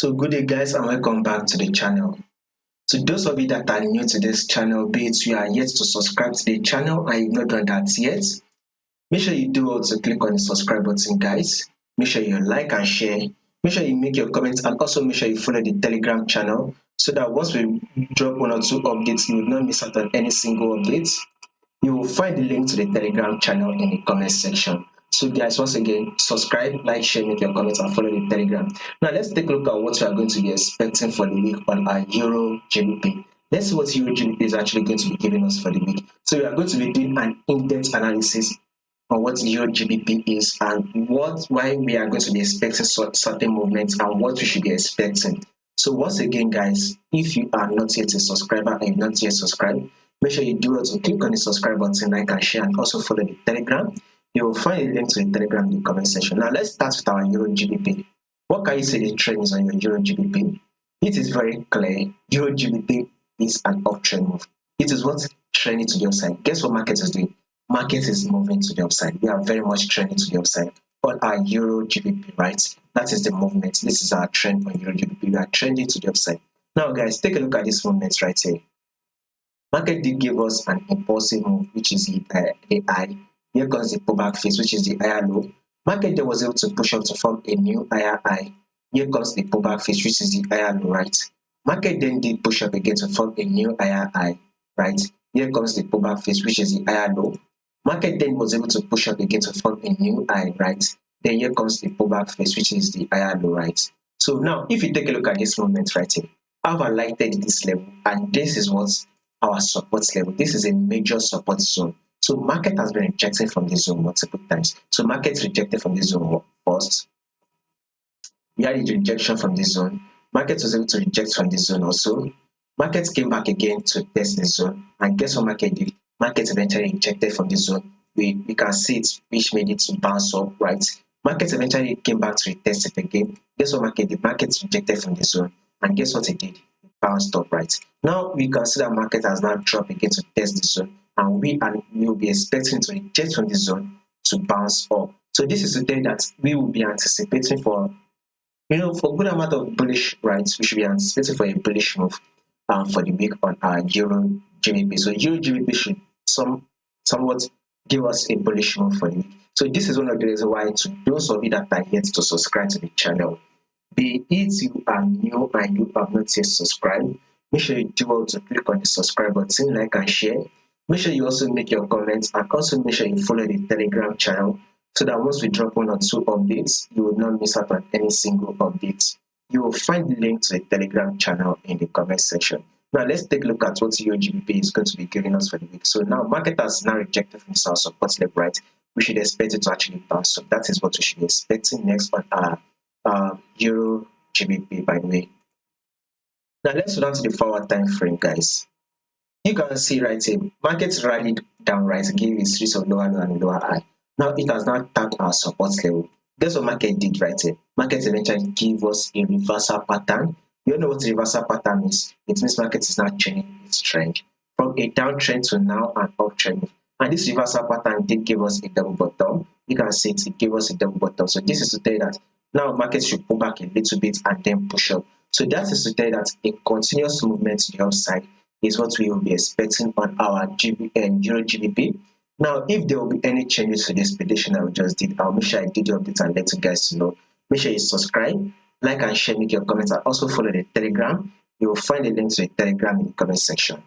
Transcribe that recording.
So good day guys and welcome back to the channel. To those of you that are new to this channel, be it you are yet to subscribe to the channel and you've not done that yet, make sure you do also click on the subscribe button guys. Make sure you like and share. Make sure you make your comments and also make sure you follow the Telegram channel so that once we drop one or two updates, you will not miss out on any single update. You will find the link to the Telegram channel in the comment section. So guys, once again, subscribe, like, share, make your comments and follow the Telegram. Now let's take a look at what we are going to be expecting for the week on our Euro GBP. Let's see what Euro GBP is actually going to be giving us for the week. So we are going to be doing an in-depth analysis on what Euro GBP is and why we are going to be expecting certain movements and what we should be expecting. So once again guys, if you are not yet a subscriber and not yet subscribed, make sure you do also click on the subscribe button, like and share, and also follow the Telegram. You will find a link to the Telegram in the comment section. Now let's start with our Euro GBP. What can you say the trend is on your Euro GBP? It is very clear. Euro GBP is an uptrend move. It is what's trending to the upside. Guess what market is doing? Market is moving to the upside. We are very much trending to the upside on our Euro GBP, right? That is the movement. This is our trend on Euro GBP. We are trending to the upside. Now guys, take a look at this movement right here. Market did give us an impulsive move, which is the high. Here comes the pullback phase, which is the higher low. Market then was able to push up to form a new higher high. Here comes the pullback phase, which is the higher low, right? Market then did push up again to form a new higher high, right? Here comes the pullback phase, which is the higher low. Market then was able to push up again to form a new high, right? Then here comes the pullback phase, which is the higher low, right? So now, if you take a look at this movement right here, I've highlighted this level, and this is what our support level. This is a major support zone. So market has been rejecting from this zone multiple times. So market rejected from this zone first. We had a rejection from this zone. Market was able to reject from this zone also. Market came back again to test this zone. And guess what market did? Market eventually rejected from this zone. We can see it, which made it to bounce up, right? Market eventually came back to retest it again. Guess what market did? Market rejected from this zone. And guess what it did? Bounced up, right? Now we can see that market has now dropped again to test the zone, and we will be expecting to reject from the zone to bounce up. So this is the day that we will be anticipating for, for a good amount of bullish, right? We should be anticipating for a bullish move for the week on our Euro GBP. So Euro GBP should somewhat give us a bullish move for the week. So this is one of the reasons why, to those of you that are yet to subscribe to the channel, be it you are new and you have not yet subscribed, make sure you do also click on the subscribe button, like and share. Make sure you also make your comments and also make sure you follow the Telegram channel so that once we drop one or two updates, you will not miss out on any single update. You will find the link to the Telegram channel in the comment section. Now let's take a look at what EURGBP is going to be giving us for the week. So now market has now rejected from our support level, right? We should expect it to actually bounce up. That is what we should be expecting next on our Euro GBP, by the way. Now let's go down to the forward time frame, guys. You can see right here, markets rallied down, right, gave a series of lower low and lower high. Now it has not tapped our support level. Guess what market did right here? Market eventually gave us a reversal pattern. You all know what reversal pattern is. It means market is now changing its trend from a downtrend to now an uptrend. And this reversal pattern did give us a double bottom. You can see it gave us a double bottom. So this is to tell you that now market should pull back a little bit and then push up. So that is to tell you that a continuous movement to the upside is what we will be expecting on our Euro GBP. Now, if there will be any changes to this prediction I just did, I'll make sure I did the update and let you guys know. Make sure you subscribe, like and share, make your comments, and also follow the Telegram. You will find the link to the Telegram in the comment section.